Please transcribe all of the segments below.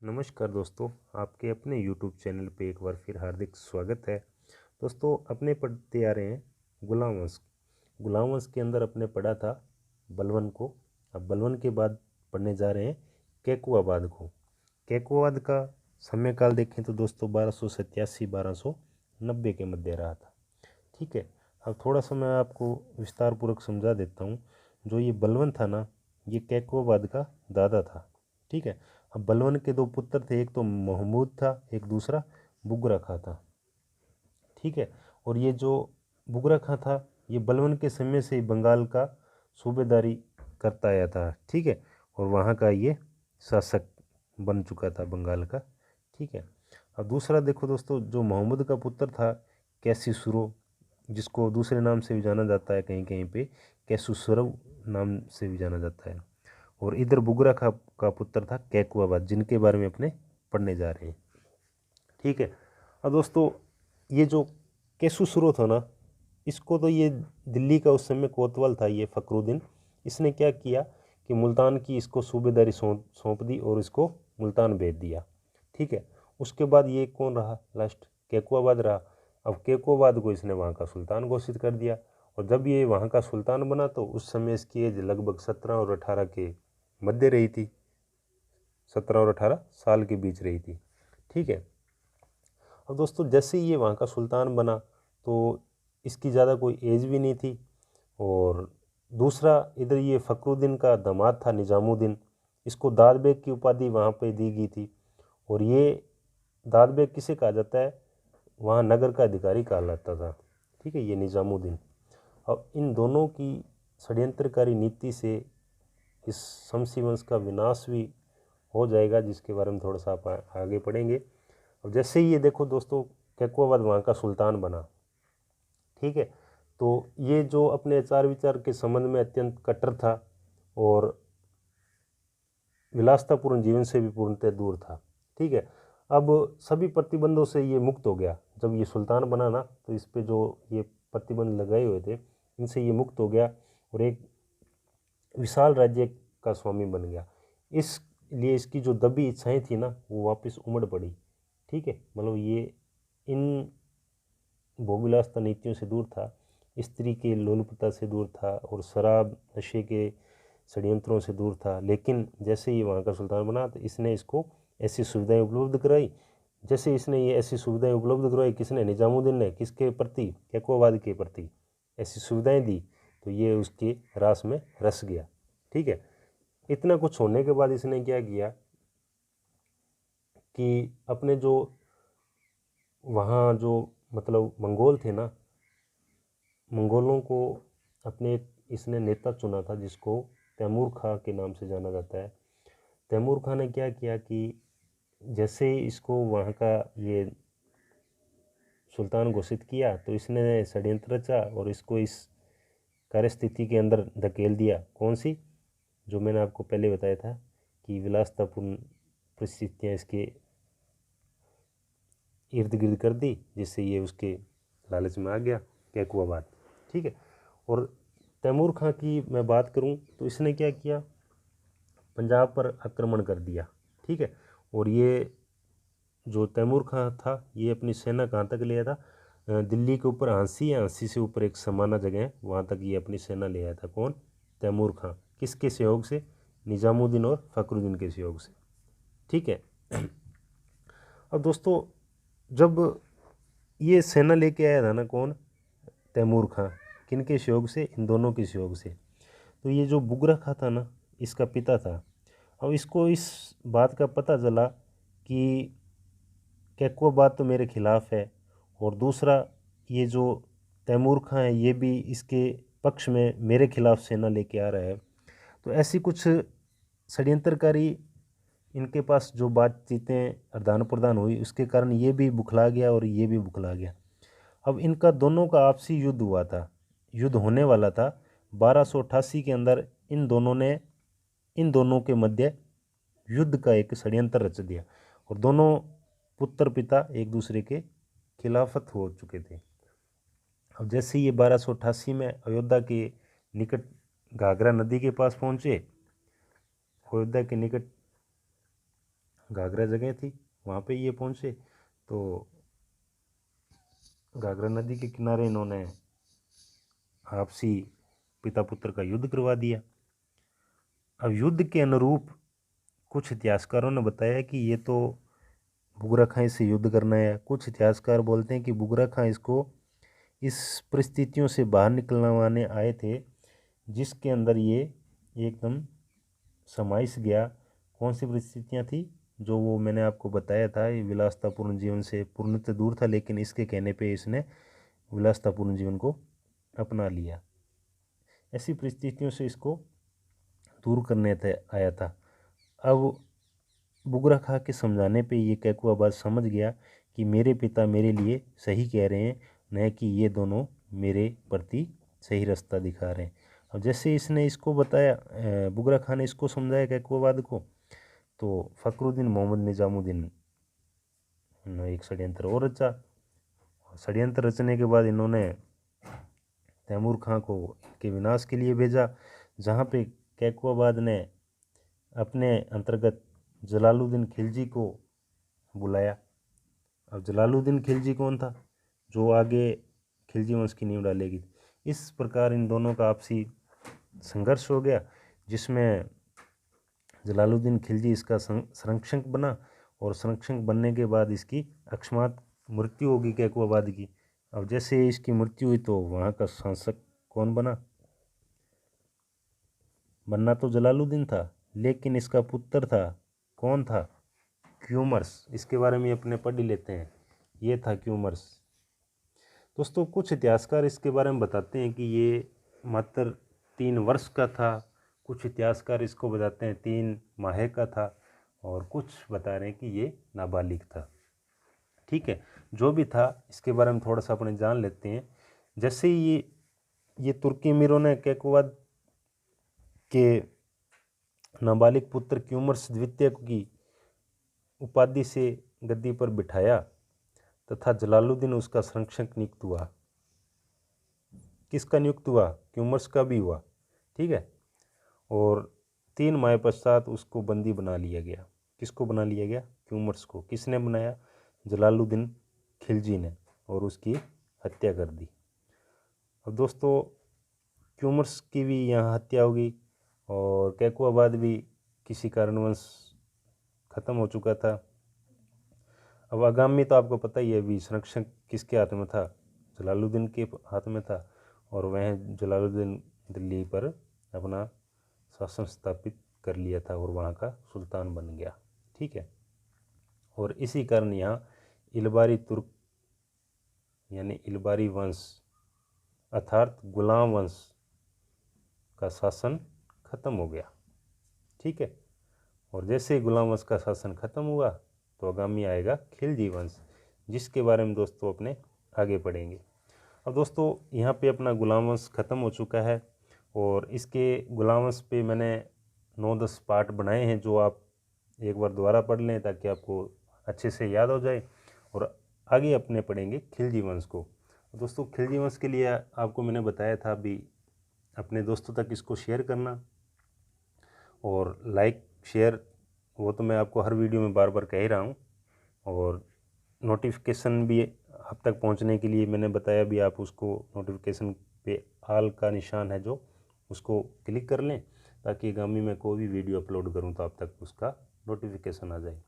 नमस्कार दोस्तों, आपके अपने YouTube चैनल पे एक बार फिर हार्दिक स्वागत है। दोस्तों, अपने पढ़ते आ रहे हैं गुलाम वंश। गुलाम वंश के अंदर अपने पढ़ा था बलवन को। अब बलवन के बाद पढ़ने जा रहे हैं कैकुआबाद को। कैकुआबाद का समयकाल देखें तो दोस्तों 1287-1290 के मध्य रहा था। ठीक है, अब थोड़ा सा मैं आपको विस्तार पूर्वक समझा देता हूँ। जो ये बलवन था ना, ये कैकुआबाद का दादा था। ठीक है, अब बलवन के दो पुत्र थे, एक तो महमूद था, एक दूसरा बुगरा खां था। ठीक है, और ये जो बुगरा खां था, ये बलवन के समय से ही बंगाल का सूबेदारी करता आया था। ठीक है, और वहाँ का ये शासक बन चुका था बंगाल का। ठीक है, अब दूसरा देखो दोस्तों, जो महमूद का पुत्र था कैसिसुरो, जिसको दूसरे नाम से भी जाना जाता है, कहीं कहीं पे कैसुसुरव नाम से भी जाना जाता है। और इधर बुगरा खां का पुत्र था कैकुआबाद, जिनके बारे में अपने पढ़ने जा रहे हैं। ठीक है, अब दोस्तों ये जो कैसुसुरो था ना, इसको तो ये दिल्ली का उस समय कोतवाल था ये फखरुद्दीन। इसने क्या किया कि मुल्तान की इसको सूबेदारी सौंप दी और इसको मुल्तान भेज दिया। ठीक है, उसके बाद ये कौन रहा लास्ट, कैकुआबाद रहा। अब कैकुआबाद को इसने वहाँ का सुल्तान घोषित कर दिया। और जब ये वहाँ का सुल्तान बना तो उस समय इसकी एज लगभग 17 और 18 के मध्य रही थी। 17 और 18 साल के बीच रही थी। ठीक है, अब दोस्तों जैसे ही ये वहाँ का सुल्तान बना तो इसकी ज़्यादा कोई एज भी नहीं थी। और दूसरा इधर ये फखरुद्दीन का दामाद था निज़ामुद्दीन, इसको दाद बेग की उपाधि वहाँ पे दी गई थी। और ये दाद बेग किसे कहा जाता है, वहाँ नगर का अधिकारी कहा जाता था। ठीक है, ये निज़ामुद्दीन। अब इन दोनों की षड्यंत्रकारी नीति से इस शमसी वंश का विनाश भी हो जाएगा, जिसके बारे में थोड़ा सा आप आगे पढ़ेंगे। अब जैसे ही ये देखो दोस्तों, कैकुआबाद वहाँ का सुल्तान बना। ठीक है, तो ये जो अपने आचार विचार के संबंध में अत्यंत कट्टर था और विलासतापूर्ण जीवन से भी पूर्णतः दूर था। ठीक है, अब सभी प्रतिबंधों से ये मुक्त हो गया। जब ये सुल्तान बना ना, तो इस पे जो ये प्रतिबंध लगाए हुए थे, इनसे ये मुक्त हो गया और एक विशाल राज्य का स्वामी बन गया। इसलिए इसकी जो दबी इच्छाएं थी ना, वो वापस उमड़ पड़ी। ठीक है, मतलब ये इन भोगविलासता नीतियों से दूर था, स्त्री के लोलुपता से दूर था और शराब नशे के षड्यंत्रों से दूर था। लेकिन जैसे ही वहाँ का सुल्तान बना तो इसने इसको ऐसी सुविधाएं उपलब्ध कराई। जैसे इसने ये ऐसी सुविधाएं उपलब्ध करवाई, किसने, निजामुद्दीन ने, किसके प्रति, कैकुआबाद के प्रति ऐसी सुविधाएं दी, तो ये उसके रास में रस गया। ठीक है, इतना कुछ होने के बाद इसने क्या किया कि अपने जो वहाँ जो मतलब मंगोल थे ना, मंगोलों को अपने इसने नेता चुना था, जिसको तैमूर खां के नाम से जाना जाता है। तैमूर खां ने क्या किया कि जैसे इसको वहाँ का ये सुल्तान घोषित किया, तो इसने षड्यंत्र रचा और इसको इस कार्यस्थिति के अंदर धकेल दिया। कौन सी, जो मैंने आपको पहले बताया था कि विलासतापूर्ण परिस्थितियाँ इसके इर्द गिर्द कर दी, जिससे ये उसके लालच में आ गया कैकुआबाद। ठीक है, और तैमूर खां की मैं बात करूं तो इसने क्या किया, पंजाब पर आक्रमण कर दिया। ठीक है, और ये जो तैमूर खां था, ये अपनी सेना कहाँ तक ले आया था, दिल्ली के ऊपर हाँसी या हाँसी से ऊपर एक समाना जगह है, वहाँ तक ये अपनी सेना ले आया था। कौन, तैमूर खां। किसके सहयोग से, निजामुद्दीन और फखरुद्दीन के सहयोग से। ठीक है, अब दोस्तों जब ये सेना लेके आया था ना, कौन, तैमूर खां, किनके सहयोग से, इन दोनों के सहयोग से। तो ये जो बुगरा खां था ना, इसका पिता था। अब इसको इस बात का पता चला कि कैकुआबाद तो मेरे खिलाफ है, और दूसरा ये जो तैमूर खां है, ये भी इसके पक्ष में मेरे खिलाफ सेना लेके आ रहा है। तो ऐसी कुछ षड्यंत्रकारी इनके पास जो बातचीतें आदान प्रदान हुई, उसके कारण ये भी बुखला गया और ये भी बुखला गया। अब इनका दोनों का आपसी युद्ध हुआ था, युद्ध होने वाला था 1288 के अंदर। इन दोनों के मध्य युद्ध का एक षड्यंत्र रच दिया और दोनों पुत्र पिता एक दूसरे के खिलाफत हो चुके थे। अब जैसे ये 1288 में अयोध्या के निकट घाघरा नदी के पास पहुँचे, अयोध्या के निकट घाघरा जगह थी, वहाँ पे ये पहुँचे तो घाघरा नदी के किनारे इन्होंने आपसी पिता पुत्र का युद्ध करवा दिया। अब युद्ध के अनुरूप कुछ इतिहासकारों ने बताया कि ये तो बुगरा खां से युद्ध करना है। कुछ इतिहासकार बोलते हैं कि बुगरा खां इसको इस परिस्थितियों से बाहर निकलवाने आए थे जिसके अंदर ये एकदम समाइस गया। कौन सी परिस्थितियाँ थी? जो वो मैंने आपको बताया था, ये विलासतापूर्ण जीवन से पूर्णतः दूर था, लेकिन इसके कहने पे इसने विलासतापूर्ण जीवन को अपना लिया। ऐसी परिस्थितियों से इसको दूर करने आया था। अब बुगरा खां के समझाने पे ये कैकुआबाद समझ गया कि मेरे पिता मेरे लिए सही कह रहे हैं, न कि ये दोनों मेरे प्रति सही रास्ता दिखा रहे हैं। अब जैसे इसने इसको बताया, बुगरा खां ने इसको समझाया कैकुआबाद को, तो फखरुद्दीन मोहम्मद निजामुद्दीन ने एक षड्यंत्र और रचा। षड्यंत्र रचने के बाद इन्होंने तैमूर खां को के विनाश के लिए भेजा, जहाँ पे कैकुआबाद ने अपने अंतर्गत जलालुद्दीन खिलजी को बुलाया। अब जलालुद्दीन खिलजी कौन था? जो आगे खिलजी वंश की नींव डालेगी। इस प्रकार इन दोनों का आपसी संघर्ष हो गया, जिसमें जलालुद्दीन खिलजी इसका संरक्षक बना, और संरक्षक बनने के बाद इसकी अकस्मात मृत्यु होगी कैकुआबाद की। अब जैसे इसकी मृत्यु हुई तो वहाँ का शासक कौन बना? बनना तो जलालुद्दीन था, लेकिन इसका पुत्र था। कौन था? क्यूमर्स। इसके बारे में अपने पढ़ ही लेते हैं। ये था क्यूमर्स। दोस्तों, कुछ इतिहासकार इसके बारे में बताते हैं कि ये मात्र 3 वर्ष का था, कुछ इतिहासकार इसको बताते हैं 3 माह का था, और कुछ बता रहे हैं कि ये नाबालिग था। ठीक है, जो भी था इसके बारे में थोड़ा सा अपने जान लेते हैं। जैसे ही ये तुर्की अमीरों ने कैकुआबाद के नाबालिग पुत्र क्यूमर्स द्वितीय की उपाधि से गद्दी पर बिठाया तथा जलालुद्दीन उसका संरक्षक नियुक्त हुआ। किसका नियुक्त हुआ? क्यूमर्स का भी हुआ। ठीक है, और 3 माह पश्चात उसको बंदी बना लिया गया। किसको बना लिया गया? क्यूमर्स को। किसने बनाया? जलालुद्दीन खिलजी ने, और उसकी हत्या कर दी। अब दोस्तों, क्यूमर्स की भी यहाँ हत्या होगी, और कैकुआबाद भी किसी कारणवश ख़त्म हो चुका था। अब आगामी तो आपको पता ही है, अभी संरक्षक किसके हाथ में था? जलालुद्दीन के हाथ में था, और वह जलालुद्दीन दिल्ली पर अपना शासन स्थापित कर लिया था और वहाँ का सुल्तान बन गया। ठीक है, और इसी कारण यहाँ इलबारी तुर्क यानी इलबारी वंश अर्थात गुलाम वंश का शासन खत्म हो गया। ठीक है, और जैसे ही गुलाम वंश का शासन खत्म हुआ तो आगामी आएगा खिलजी वंश, जिसके बारे में दोस्तों अपने आगे पढ़ेंगे। अब दोस्तों, यहाँ पे अपना गुलाम वंश खत्म हो चुका है, और इसके गुलाम वंश पे मैंने 9-10 पार्ट बनाए हैं, जो आप एक बार दोबारा पढ़ लें ताकि आपको अच्छे से याद हो जाए। और आगे अपने पढ़ेंगे खिलजी वंश को। दोस्तों, खिलजी वंश के लिए आपको मैंने बताया था अभी, अपने दोस्तों तक इसको शेयर करना, और लाइक शेयर वो तो मैं आपको हर वीडियो में बार बार कह ही रहा हूँ, और नोटिफिकेशन भी आप तक पहुँचने के लिए मैंने बताया भी, आप उसको नोटिफिकेशन पे ऑल का निशान है जो, उसको क्लिक कर लें, ताकि आगामी मैं कोई भी वीडियो अपलोड करूँ तो आप तक उसका नोटिफिकेशन आ जाए।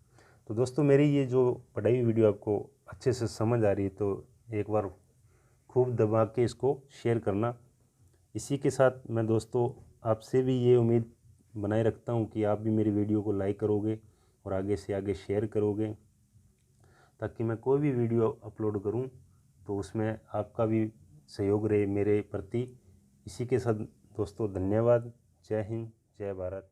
तो दोस्तों, मेरी ये जो पढ़ाई हुई वीडियो आपको अच्छे से समझ आ रही है तो एक बार खूब दबा के इसको शेयर करना। इसी के साथ मैं दोस्तों आपसे भी ये उम्मीद बनाए रखता हूँ कि आप भी मेरी वीडियो को लाइक करोगे और आगे से आगे शेयर करोगे, ताकि मैं कोई भी वीडियो अपलोड करूँ तो उसमें आपका भी सहयोग रहे मेरे प्रति। इसी के साथ दोस्तों, धन्यवाद। जय हिंद, जय भारत।